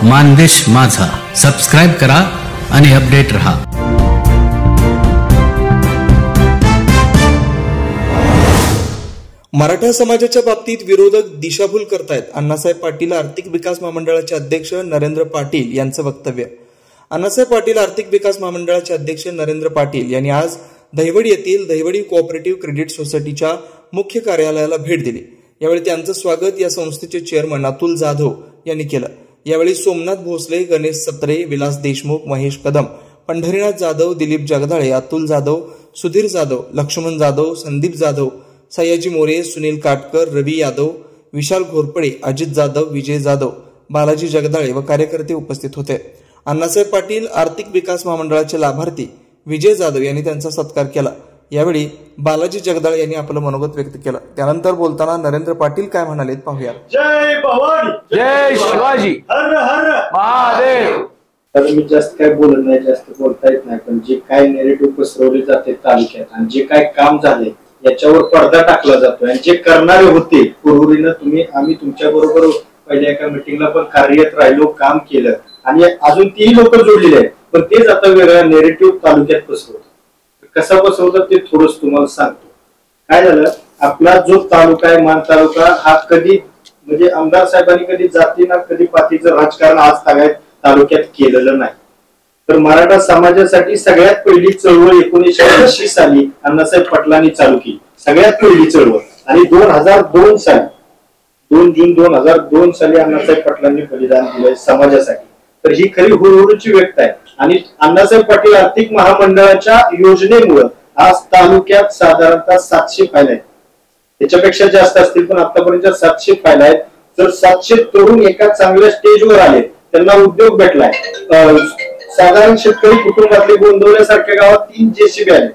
मानदेश माझा सबस्क्राइब करा आणि अपडेट रहा। मराठा समाजाच्या बाबतीत विरोधक दिशाभूल करतायत। अण्णासाहेब पाटील आर्थिक विकास महामंडळाचे अध्यक्ष नरेंद्र पाटील यांचं वक्तव्य। अण्णासाहेब पाटील आर्थिक विकास महामंडळाचे अध्यक्ष नरेंद्र पाटील यांनी आज दहिवडी येथील दहिवडी कोऑपरेटिव्ह क्रेडिट सोसायटीच्या मुख्य कार्यालयाला भेट दिली। यावेळी त्यांचं स्वागत या संस्थेचे चेअरमन अतुल जाधव यांनी केलं। यावेळी सोमनाथ भोसले, गणेश सत्रे, विलास देशमुख, महेश कदम, पंढरीनाथ जाधव, दिलीप जगदाळे, अतुल जाधव, सुधीर जाधव, लक्ष्मण जाधव, संदीप जाधव, सयाजी मोरे, सुनील काटकर, रवी यादव, विशाल घोरपडे, अजित जाधव, विजय जाधव, बालाजी जगदाळे व कार्यकर्ते उपस्थित होते। अण्णासाहेब पाटील आर्थिक विकास महामंडळाचे लाभार्थी विजय जाधव यांनी त्यांचा सत्कार केला। यावेळी बालाजी जगदाळे यांनी आपलं मनोगत व्यक्त केलं। त्यानंतर बोलताना नरेंद्र पाटील काय म्हणाले पाहूया। जय भवानी, जय शिवाजी, हर हर महादेव। तर मी जास्त काय बोलत नाही, जास्त बोलता येत नाही, पण जे काय नेरेटिव्ह पसरवले जाते तालुक्यात आणि जे काय काम झाले याच्यावर पडदा टाकला जातो आणि जे करणारे होते पूर्वीनं आम्ही तुमच्या बरोबर पहिल्या एका मीटिंगला पण कार्यरत राहिलो, काम केलं आणि अजून 3 लोक जोडलेले आहेत, पण तेच आता वेगळा नेरेटिव्ह तालुक्यात पसरवतात। कसा पसरवतात ते थोडंच तुम्हाला सांगतो। काय झालं, आपला जो तालुका आहे मान तालुका हा कधी म्हणजे आमदार साहेबांनी कधी जातीना कधी पातीचं राजकारण आज तालुक्यात केलेलं नाही। तर मराठा समाजासाठी सगळ्यात पहिली चळवळ 1980 साली अण्णासाहेब पाटलांनी चालू केली, सगळ्यात पहिली चळवळ। आणि 2002 साली 2 जून 2002 साली अण्णासाहेब पाटलांनी बलिदान दिलंय समाजासाठी। तर ही खरी हुरहुरूची व्यक्त आहे आणि अण्णासाहेब पाटील आर्थिक महामंडळाच्या योजनेमुळे आज तालुक्यात साधारणतः 700 फाईल आहेत, त्याच्यापेक्षा जास्त असतील पण आतापर्यंत 700 फाईल आहेत। जर 700 तरुण एका चांगल्या स्टेजवर आले, त्यांना उद्योग भेटलाय। साधारण शेतकरी कुटुंबातले गोंदवल्यासारख्या गावात 3 JCB आले,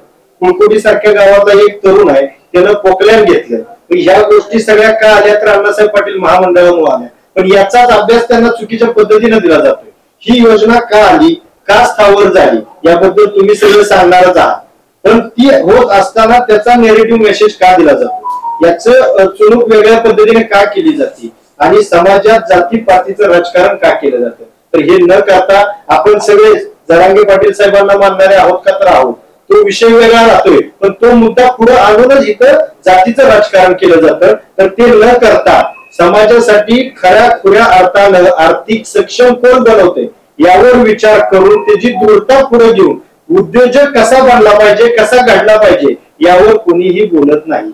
कुळकोटी सारख्या गावातला एक तरुण आहे त्यानं पोकलॅन घेतलं। ह्या गोष्टी सगळ्या का आल्या तर अण्णासाहेब पाटील महामंडळामुळे आल्या, पण याचाच अभ्यास त्यांना चुकीच्या पद्धतीने दिला जातोय। ही योजना का आली, का स्थावर झाली याबद्दल तुम्ही सगळं सांगणारच आहात, पण ती होत असताना त्याचा नेरेटिव्ह मेसेज का दिला जातो, याचं चुणूक वेगळ्या पद्धतीने का केली जाते आणि समाजात जातीपातीचं राजकारण का केलं जातं। तर हे न करता आपण सगळे जरांगे पाटील साहेबांना मानणारे आहोत का तर आहोत, तो विषय वेगळा राहतोय, पण तो मुद्दा पुढे आणूनच इथं जातीचं राजकारण केलं जातं। तर ते न करता समाजासाठी खऱ्या खुऱ्या अर्थानं आर्थिक सक्षम कोण बनवते यावर विचार करून त्याची दृढता पुढे घेऊन उद्योजक कसा बनला पाहिजे, कसा घडला पाहिजे यावर कोणीही बोलत नाही।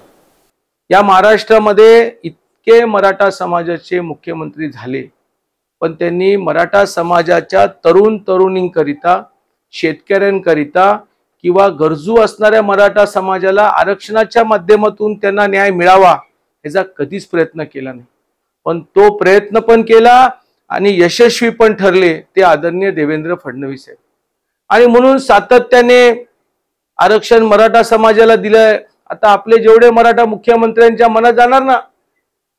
या महाराष्ट्रामध्ये इतके मराठा समाजाचे मुख्यमंत्री झाले, पण त्यांनी मराठा समाजाच्या तरुणींकरिता, शेतकऱ्यांकरिता किंवा गरजू असणाऱ्या मराठा समाजाला आरक्षणाच्या माध्यमातून त्यांना न्याय मिळावा याचा कधीच प्रयत्न केला नाही। पण तो प्रयत्न पण केला आणि यशस्वी पण ठरले ते आदरणीय देवेंद्र फडणवीस आहेत। आणि म्हणून सातत्याने आरक्षण मराठा समाजाला दिलंय। आता आपले जेवढे मराठा मुख्यमंत्र्यांच्या मनात जाणार ना,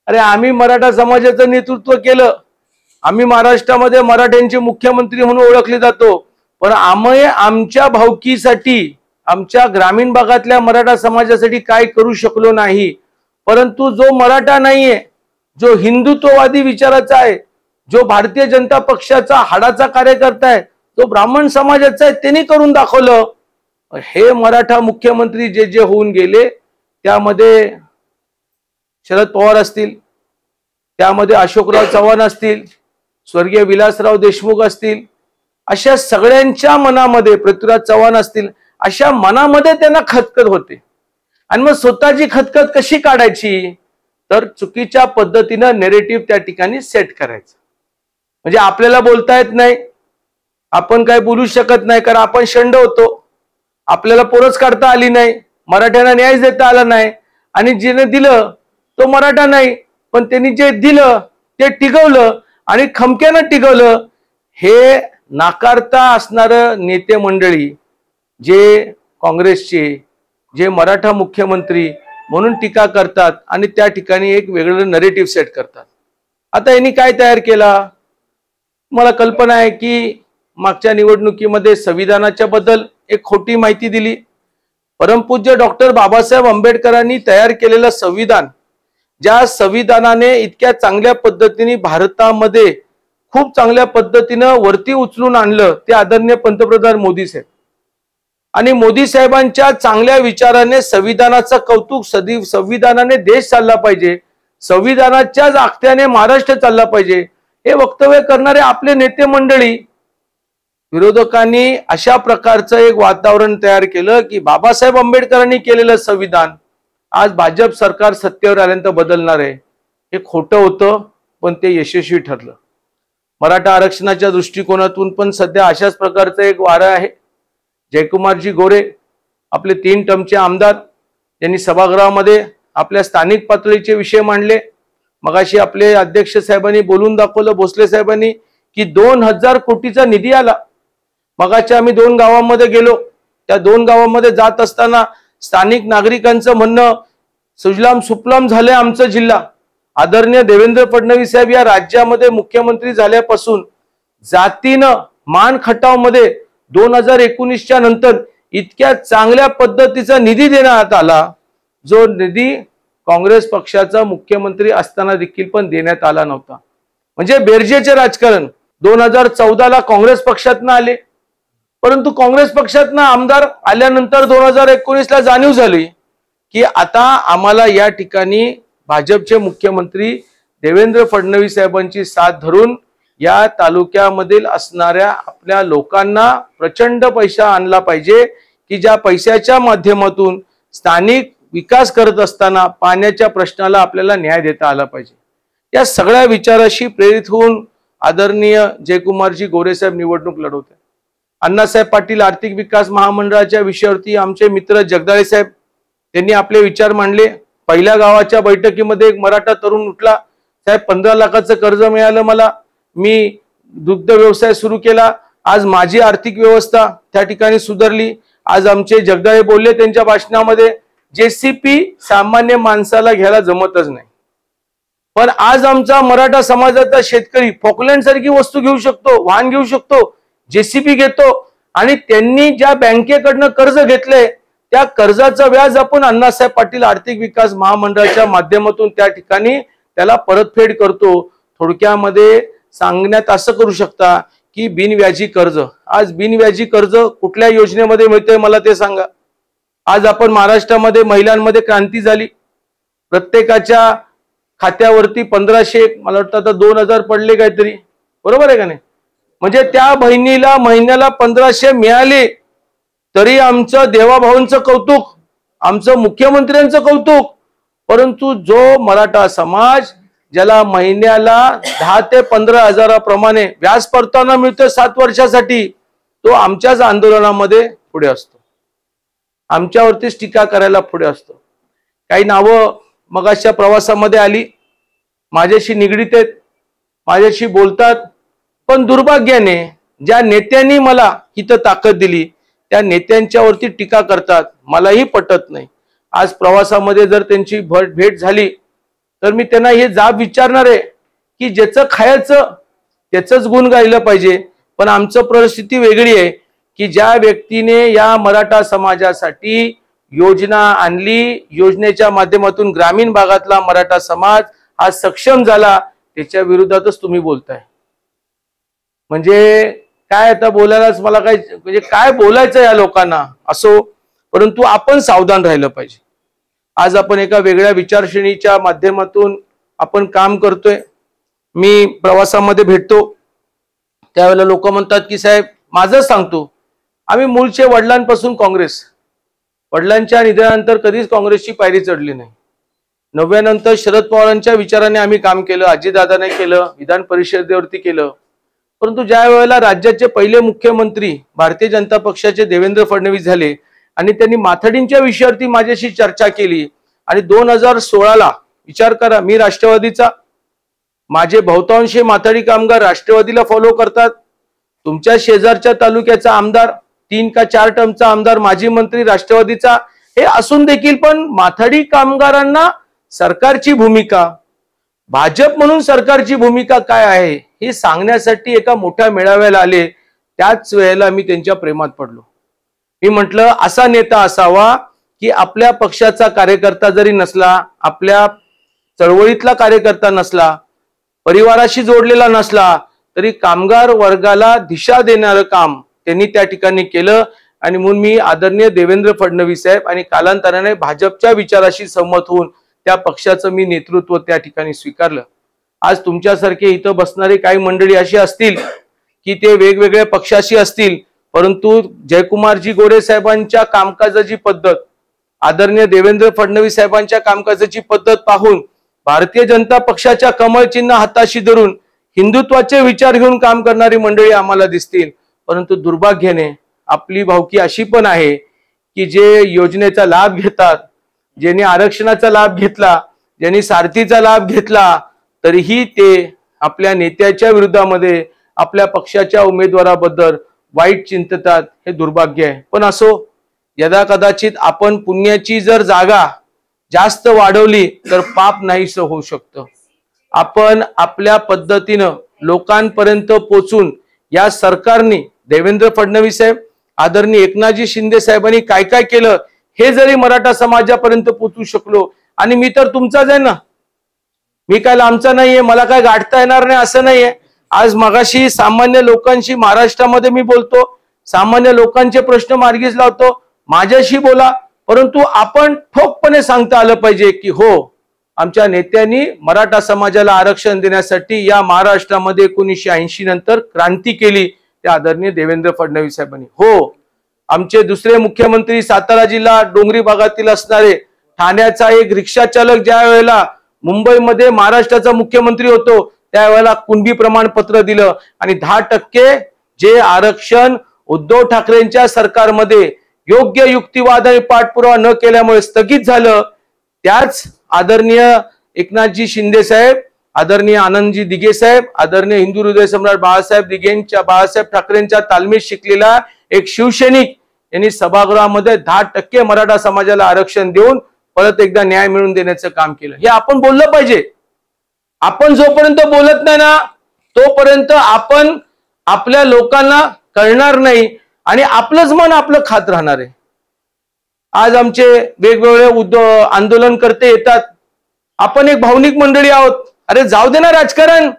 अरे आम्ही मराठा समाजाचं नेतृत्व केलं, आम्ही महाराष्ट्रामध्ये मराठ्यांचे मुख्यमंत्री म्हणून ओळखले जातो, पण आम्ही आमच्या भावकीसाठी, आमच्या ग्रामीण भागातल्या मराठा समाजासाठी काय करू शकलो नाही। परंतु जो मराठा नाहीये, जो हिंदुत्ववादी विचाराचा आहे, जो भारतीय जनता पक्षाचा हाडाचा कार्यकर्ता आहे, तो ब्राह्मण समाजाचा आहे, त्यांनी करून दाखवलं। हे मराठा मुख्यमंत्री जे होऊन गेले, त्यामध्ये शरद पवार असतील, त्यामध्ये अशोकराव चव्हाण असतील, स्वर्गीय विलासराव देशमुख असतील, अशा सगळ्यांच्या मनामध्ये, पृथ्वीराज चव्हाण असतील, अशा मनामध्ये त्यांना खतखत होते। आणि मग स्वतःची खतखत कशी काढायची, तर चुकीच्या पद्धतीनं नेरेटिव्ह त्या ठिकाणी सेट करायचं। म्हणजे आपल्याला बोलता येत नाही, आपण काय बोलू शकत नाही, कारण आपण शंड होतो, आपल्याला पोरच काढता आली नाही, मराठ्यांना न्याय देता आला नाही, आणि जिने दिलं तो मराठा नाही, पण त्यांनी जे दिलं ते टिकवलं आणि खमक्यानं टिकवलं। हे नाकारता असणार नेते मंडळी, जे काँग्रेसचे, जे मराठा मुख्यमंत्री म्हणून टीका करतात आणि त्या ठिकाणी एक वेगळं नरेटिव्ह सेट करतात। आता यांनी काय तयार केला, मला कल्पना आहे की मागच्या निवडणुकीमध्ये संविधानाच्या बद्दल एक खोटी माहिती दिली। परमपूज्य डॉक्टर बाबासाहेब आंबेडकरांनी तयार केलेलं संविधान, ज्या संविधानाने इतक्या चांगल्या पद्धतीने भारतामध्ये खूप चांगल्या पद्धतीनं वरती उचलून आणलं ते आदरणीय पंतप्रधान मोदी साहेब. आणि मोदी साहेबांच्या चांगल्या विचाराने संविधानाचं कौतुक, संविधानाने देश चालला पाहिजे, संविधानाच्याच आखत्याने महाराष्ट्र चालला पाहिजे, हे वक्तव्य करणारे आपले नेते मंडळी विरोधकांनी अशा प्रकारचं एक वातावरण तयार केलं की बाबासाहेब आंबेडकरांनी केलेलं संविधान आज भाजप सरकार सत्तेवर आल्यानंतर बदलणार आहे. हे खोटं होतं, पण ते यशस्वी ठरलं. मराठा आरक्षणाच्या दृष्टिकोनातून पण सध्या अशाच प्रकारचं एक वारं आहे. जयकुमारजी गोरे आपले 3 टर्मचे आमदार, यांनी सभागृहामध्ये आपल्या स्थानिक पातळीचे विषय मांडले. मगाशी आपले अध्यक्ष साहेबांनी बोलून दाखवलं, भोसले साहेबांनी, की 2000 कोटीचा निधी आला. मगाशी आम्ही 2 गावांमध्ये गेलो. त्या 2 गावांमध्ये जात असताना स्थानिक नागरिकांचं म्हणणं, सुजलाम सुफलाम झालंय आमचं जिल्हा. आदरणीय देवेंद्र फडणवीस साहेब या राज्यामध्ये मुख्यमंत्री झाल्यापासून जातीनं मान खटावमध्ये 2019च्या नंतर इतक्या चांगल्या पद्धतीचा निधी देण्यात आला, जो निधी काँग्रेस पक्षाचा मुख्यमंत्री असताना देखील पण देण्यात आला नव्हता. म्हणजे बेरजेचे राजकारण. 2014ला काँग्रेस पक्षातनं आले, परंतु काँग्रेस पक्षातनं आमदार आल्यानंतर 2019ला जाणीव झाली की आता आम्हाला या ठिकाणी भाजपचे मुख्यमंत्री देवेंद्र फडणवीस साहेबांची साथ धरून या तालुक्यामधील असणाऱ्या आपल्या लोकांना प्रचंड पैसा आणला पाहिजे, की ज्या पैशाच्या माध्यमातून स्थानिक विकास करत असताना पाण्याच्या प्रश्नाला आपल्याला न्याय देता आला पाहिजे. या सगळ्या विचाराशी प्रेरित होऊन आदरणीय जयकुमारजी गोरे साहेब निवडणूक लढवते. अण्णासाहेब पाटील आर्थिक विकास महामंडळाच्या विषयावरती आमचे मित्र जगदाळे साहेब त्यांनी आपले विचार मांडले. पहिल्या गावाच्या बैठकीमध्ये एक मराठा तरुण उठला, साहेब 15 लाखाचं कर्ज मिळालं मला, मी दुग्ध व्यवसाय सुरू केला, आज माझी आर्थिक व्यवस्था त्या ठिकाणी सुधारली. आज आमचे जगदाळे बोलले त्यांच्या भाषणामध्ये, जेसीपी सामान्य माणसाला घ्यायला जमतच नाही, पण आज आमचा मराठा समाजाचा शेतकरी फॉकलँड सारखी वस्तू घेऊ शकतो, वाहन घेऊ शकतो, जेसीपी घेतो. आणि त्यांनी ज्या बँकेकडनं कर्ज घेतलंय त्या कर्जाचं व्याज आपण अण्णासाहेब पाटील आर्थिक विकास महामंडळाच्या माध्यमातून त्या ठिकाणी त्याला परतफेड करतो. थोडक्यामध्ये सांगण्यात असं करू शकता की बिनव्याजी कर्ज. आज बिनव्याजी कर्ज कुठल्या योजनेमध्ये मिळतंय मला ते सांगा. आज आपण महाराष्ट्रामध्ये महिलांमध्ये क्रांती झाली. प्रत्येकाच्या खात्यावरती 1500, मला वाटतं आता 2000 पडले काहीतरी, बरोबर आहे का नाही? म्हणजे त्या बहिणीला महिन्याला 1500 मिळाले तरी आमचं देवाभाऊंचं कौतुक, आमचं मुख्यमंत्र्यांचं कौतुक. परंतु जो मराठा समाज ज्याला महिन्याला 10 ते 15 हजाराप्रमाणे व्याज परताना मिळतं 7 वर्षासाठी, तो आमच्याच आंदोलनामध्ये पुढे असतो, आमच्यावरतीच टीका करायला पुढे असतो. काही नावं मगाच्या प्रवासामध्ये आली, माझ्याशी निगडीत आहेत, माझ्याशी बोलतात, पण दुर्भाग्याने ज्या नेत्यांनी मला इथं ताकद दिली त्या नेत्यांच्यावरती टीका करतात. मलाही पटत नाही. आज प्रवासामध्ये जर त्यांची भेट झाली तर मी त्यांना हे जाब विचारणार आहे की ज्याचं खायचं त्याचंच गुण गायलं पाहिजे. पण आमचं परिस्थिती वेगळी आहे की ज्या व्यक्तीने या मराठा समाजासाठी योजना आणली, योजनेच्या माध्यमातून ग्रामीण भागातला मराठा समाज हा सक्षम झाला, त्याच्या विरोधातच तुम्ही बोलताय. म्हणजे काय आता बोलायलाच मला काय, म्हणजे काय बोलायचं या लोकांना असो, परंतु आपण सावधान राहिलं पाहिजे. आज आपण एका वेगळ्या विचारश्रेणीच्या माध्यमातून आपण काम करतोय. मी प्रवासामध्ये भेटतो त्यावेळेला लोक म्हणतात की साहेब, माझं सांगतो, आम्ही मूळचे वडिलांपासून काँग्रेस, वडिलांच्या निधनानंतर कधीच काँग्रेसची पायरी चढली नाही. 90 नंतर शरद पवारांच्या विचाराने आम्ही काम केलं, अजितदादाने केलं, विधान परिषदेवरती केलं. परंतु ज्या वेळेला राज्याचे पहिले मुख्यमंत्री भारतीय जनता पक्षाचे देवेंद्र फडणवीस झाले आणि त्यांनी माथाडींच्या विषयावरती माझ्याशी चर्चा केली आणि 2016ला विचार करा, मी राष्ट्रवादीचा, माझे बहुतांशी माथाडी कामगार राष्ट्रवादीला फॉलो करतात. तुमच्या शेजारच्या तालुक्याचा आमदार 3 का 4 टर्मचा आमदार, माजी मंत्री राष्ट्रवादीचा, हे असून देखील पण माथाडी कामगारांना सरकारची भूमिका, भाजप म्हणून सरकारची भूमिका काय आहे हे सांगण्यासाठी एका मोठ्या मेळाव्याला आले. त्याच वेळेला मी त्यांच्या प्रेमात पडलो. मी म्हटलं असा नेता असावा की आपल्या पक्षाचा कार्यकर्ता जरी नसला, आपल्या चळवळीतला कार्यकर्ता नसला, परिवाराशी जोडलेला नसला तरी कामगार वर्गाला दिशा देणारं काम त्यांनी त्या ठिकाणी केलं. आणि म्हणून मी आदरणीय देवेंद्र फडणवीस साहेब आणि कालांतराने भाजपच्या विचाराशी सहमत होऊन त्या पक्षाचं मी नेतृत्व त्या ठिकाणी स्वीकारलं. आज तुमच्यासारखे इथं बसणारे काही मंडळी अशी असतील की ते वेगवेगळ्या पक्षाशी असतील, परंतु जयकुमारजी गोरे साहेबांच्या कामकाजाची पद्धत, आदरणीय देवेंद्र फडणवीस साहेबांच्या कामकाजाची पद्धत पाहून भारतीय जनता पक्षाच्या कमळ चिन्ह हाताशी धरून हिंदुत्वाचे विचार घेऊन काम करणारी मंडळी आम्हाला दिसतील. परंतु दुर्भाग्याने आपली भावकी अशी पण आहे की जे योजनेचा लाभ घेतात, ज्यांनी आरक्षणाचा लाभ घेतला, ज्यांनी सारथीचा लाभ घेतला, तरीही ते आपल्या नेत्याच्या विरोधामध्ये आपल्या पक्षाच्या उमेदवाराबद्दल वाईट चिंततात. हे दुर्भाग्य आहे. पण असो, यदा कदाचित आपण पुण्याची जर जागा जास्त वाढवली तर पाप नाहीसं होऊ शकतं. आपण आपल्या पद्धतीनं लोकांपर्यंत पोचून या सरकारने, देवेंद्र फडणवीस साहेब, आदरणीय एकनाथजी शिंदे साहेबांनी काय काय केलं हे जरी मराठा समाजापर्यंत पोचू शकलो, आणि मी तर तुमचाच आहे ना, मी काय लांबचा नाहीये, मला काय गाठता येणार नाही असं नाहीये. आज मगाशी सामान्य लोकांशी महाराष्ट्रामध्ये मी बोलतो, सामान्य लोकांचे प्रश्न मार्गीच लावतो, माझ्याशी बोला, परंतु आपण ठोकपणे सांगता आलं पाहिजे की हो, आमच्या नेत्यांनी मराठा समाजाला आरक्षण देण्यासाठी या महाराष्ट्रामध्ये 1980 नंतर क्रांती केली, त्या आदरणीय देवेंद्र फडणवीस साहेबांनी. हो, आमचे दुसरे मुख्यमंत्री सातारा जिल्हा डोंगरी भागातील असणारे ठाण्याचा एक रिक्षा चालक ज्या वेळेला मुंबईमध्ये महाराष्ट्राचा मुख्यमंत्री होतो त्यावेळेला कुणबी प्रमाणपत्र दिलं, आणि 10% जे आरक्षण उद्धव ठाकरेंच्या सरकारमध्ये योग्य युक्तिवाद आणि पाठपुरावा न केल्यामुळे स्थगित झालं, त्याच आदरणीय एकनाथजी शिंदे साहेब, आदरणीय आनंदजी दिघे साहेब, आदरणीय हिंदू हृदय सम्राट बाळासाहेब ठाकरेंच्या तालमीत शिकलेला एक शिवसैनिक यांनी सभागृहामध्ये 10% मराठा समाजाला आरक्षण देऊन परत एकदा न्याय मिळवून देण्याचं काम केलं. हे आपण बोललं पाहिजे. आपण जोपर्यंत बोलत नाही ना तोपर्यंत आपण आपल्या लोकांना कळणार नाही आणि आपलंच मन आपलं खात राहणार आहे. आज आमचे वेगवेगळे आंदोलनकर्ते येतात, आपण एक भावनिक मंडळी आहोत, अरे जाऊ दे ना राजकारण,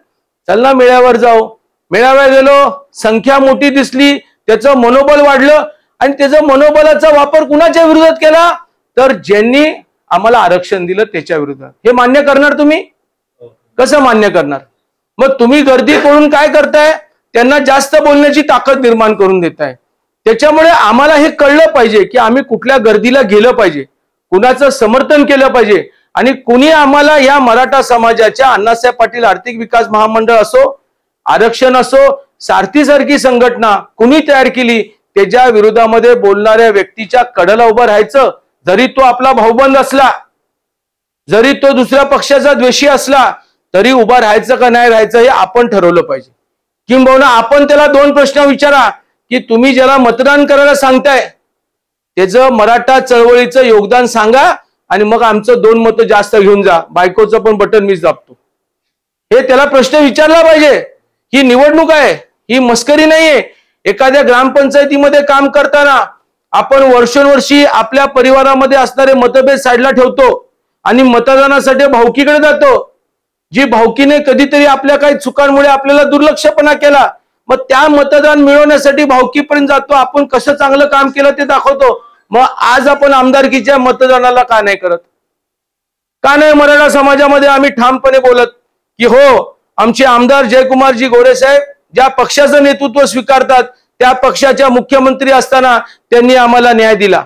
चल ना मेळाव्यावर जाऊ. मेळाव्यावर गेलो, संख्या मोठी दिसली, त्याचं मनोबल वाढलं, आणि त्याचा मनोबलाचा वापर कुणाच्या विरोधात केला, तर ज्यांनी आम्हाला आरक्षण दिलं त्याच्या विरोधात. हे मान्य करणार तुम्ही? कसं मान्य करणार? मग तुम्ही गर्दी करून काय करताय, त्यांना जास्त बोलण्याची ताकद निर्माण करून देताय. त्याच्यामुळे आम्हाला हे कळलं पाहिजे की आम्ही कुठल्या गर्दीला गेलं पाहिजे, कुणाचं समर्थन केलं पाहिजे, आणि कुणी आम्हाला या मराठा समाजाच्या अण्णासाहेब पाटील आर्थिक विकास महामंडळ असो, आरक्षण असो, सारथीसारखी संघटना कुणी तयार केली, त्याच्या विरोधामध्ये बोलणाऱ्या व्यक्तीच्या कडेला उभं राहायचं. जरी तो आपला भाऊबंद असला, जरी तो दुसऱ्या पक्षाचा द्वेषी असला, तरी उभा राहायचं का नाही राहायचं हे आपण ठरवलं पाहिजे. किंबहुना आपण त्याला 2 प्रश्न विचारा की तुम्ही ज्याला मतदान करायला सांगताय त्याचं मराठा चळवळीचं योगदान सांगा, आणि मग आमचं 2 मतं जास्त घेऊन जा, बायकोचं पण बटन मीच दाबतो. हे त्याला प्रश्न विचारला पाहिजे. ही निवडणूक आहे, ही मस्करी नाहीये. एखाद्या ग्रामपंचायतीमध्ये काम करताना आपण वर्षोनवर्षी आपल्या परिवारामध्ये असणारे मतभेद साईडला ठेवतो आणि मतदानासाठी भावकीकडे जातो. जी भावकीने कधीतरी आपल्या काही चुकांमुळे आपल्याला दुर्लक्षपणा केला, मग त्या मतदान मिळवण्यासाठी भावकीपर्यंत जातो. आपण कसं चांगलं काम केलं ते दाखवतो. मग आज आपण आमदारकीच्या मतदानाला का नाही करत? का नाही मराठा समाजामध्ये आम्ही ठामपणे बोलत की हो, आमचे आमदार जयकुमारजी गोरे साहेब ज्या पक्षाचं नेतृत्व स्वीकारतात त्या पक्षाच्या मुख्यमंत्री असताना त्यांनी आम्हाला न्याय दिला.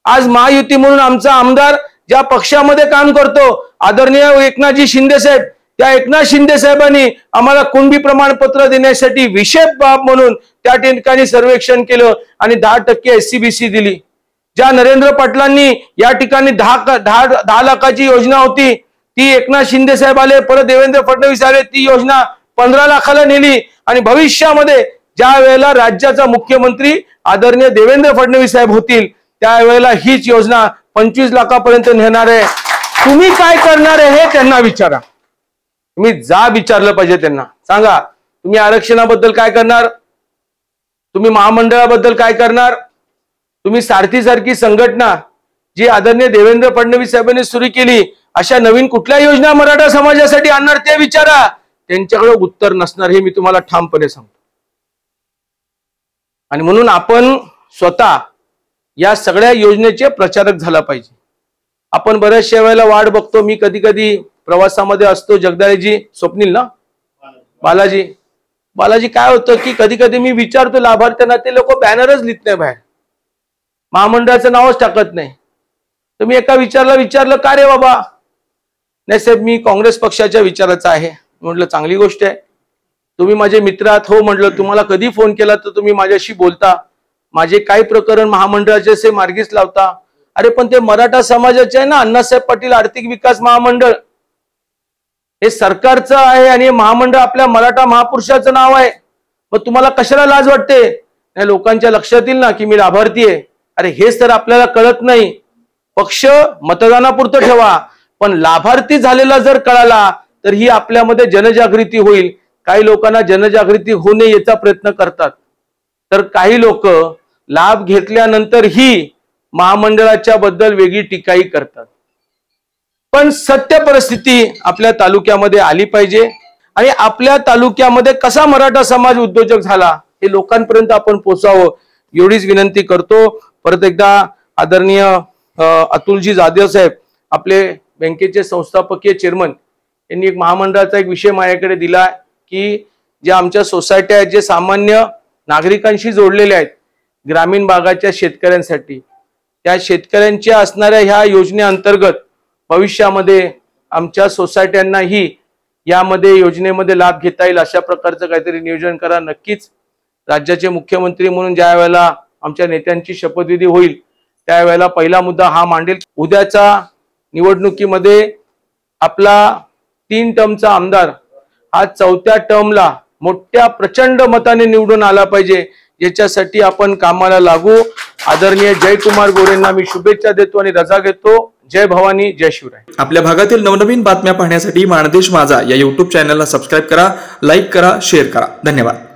आज महायुती म्हणून आमचा आमदार ज्या पक्षामध्ये काम करतो, आदरणीय एकनाथजी शिंदे साहेब, त्या एकनाथ शिंदे साहेबांनी आम्हाला कुणबी प्रमाणपत्र देण्यासाठी विशेष बाब म्हणून त्या ठिकाणी सर्वेक्षण केलं आणि 10% SCBC दिली. ज्या नरेंद्र पाटलांनी या ठिकाणी 10 लाखाची योजना होती, ती एकनाथ शिंदे साहेब आले, परत देवेंद्र फडणवीस आले, ती योजना 15 लाखाला नेली, आणि भविष्यामध्ये ज्या वेळेला राज्याचा मुख्यमंत्री आदरणीय देवेंद्र फडणवीस साहेब होतील त्यावेळेला हीच योजना 25 लाखापर्यंत नेणार आहे. तुम्ही काय करणार आहे हे त्यांना विचारा. तुम्ही जा विचारलं पाहिजे त्यांना. सांगा तुम्ही आरक्षणाबद्दल काय करणार, तुम्ही महामंडळाबद्दल काय करणार, तुम्ही सारथीसारखी संघटना जी आदरणीय देवेंद्र फडणवीस साहेबांनी सुरू केली, अशा नवीन कुठल्या योजना मराठा समाजासाठी आणणार ते विचारा. त्यांच्याकडे उत्तर नसणार, हे मी तुम्हाला ठामपणे सांगतो. आणि म्हणून आपण स्वतः या सगळ्या योजनेचे प्रचारक झाला पाहिजे. आपण बऱ्याचशा वेळेला वाट बघतो. मी कधी कधी प्रवासामध्ये असतो. जगदाळेजी, स्वप्नील ना, बालाजी काय होतं की कधी कधी मी विचारतो लाभार्थ्यांना, ते लोक बॅनरच लिहित नाही बाहेर, महामंडळाचं नावच टाकत नाही. तर मी एका विचारलं का रे बाबा? नाही साहेब, मी काँग्रेस पक्षाच्या विचाराचा आहे. म्हटलं चांगली गोष्ट आहे, तुम्ही माझे मित्र आहात. हो म्हटलं, तुम्हाला कधी फोन केला तर तुम्ही माझ्याशी बोलता, माझे काही प्रकरण महामंडळाचे असे मार्गीच लावता. अरे पण ते मराठा समाजाचे आहे ना, अण्णासाहेब पाटील आर्थिक विकास महामंडळ, हे सरकारचं आहे आणि हे महामंडळ आपल्या मराठा महापुरुषाचं नाव आहे. मग तुम्हाला कशाला लाज वाटते? नाही, लोकांच्या लक्षात येईल ना की मी लाभार्थी आहे. अरे हेच तर आपल्याला कळत नाही. पक्ष मतदानापुरतं ठेवा, पण लाभार्थी झालेला जर कळाला तर ही आपल्यामध्ये जनजागृती होईल. काही लोकांना जनजागृती होऊ नये याचा प्रयत्न करतात, तर काही लोक लाभ घेतल्यानंतर ही महामंडळाच्या बद्दल वेगळी टीकाही करतात. पण सत्य परिस्थिती आपल्या तालुक्यामध्ये आली पाहिजे आणि आपल्या तालुक्यामध्ये कसा मराठा समाज उद्योजक झाला हे लोकांपर्यंत आपण पोहोचावं, एवढीच विनंती करतो. परत एकदा आदरणीय अतुलजी जाधव साहेब, आपले बँकेचे संस्थापकीय चेअरमन, यांनी एक महामंडळाचा एक विषय माझ्याकडे दिला की जे आमच्या सोसायट्या आहेत, जे सामान्य नागरिकांशी जोडलेल्या आहेत, ग्रामीण भागाच्या शेतकऱ्यांसाठी, त्या शेतकऱ्यांच्या असणाऱ्या ह्या योजनेअंतर्गत भविष्यामध्ये आमच्या सोसायट्यांनाही यामध्ये योजनेमध्ये लाभ घेता येईल अशा प्रकारचं काहीतरी नियोजन करा. नक्कीच राज्याचे मुख्यमंत्री म्हणून ज्या वेळेला आमच्या नेत्यांची शपथविधी होईल त्यावेळेला पहिला मुद्दा हा मांडेल. उद्याच्या निवडणुकीमध्ये आपला 3 टर्मचा आमदार हा 4थ्या टर्मला मोठ्या प्रचंड मताने निवडून आला पाहिजे, याच्यासाठी आपण कामाला लागू. आदरणीय जयकुमार गोरेंना मी शुभेच्छा देतो आणि रजा घेतो. जय भवानी, जय शिवराय. आपल्या भागातील नवनवीन बातम्या पाहण्यासाठी माणदेश माझा या YouTube चॅनलला सबस्क्राईब करा, लाईक करा, शेअर करा. धन्यवाद.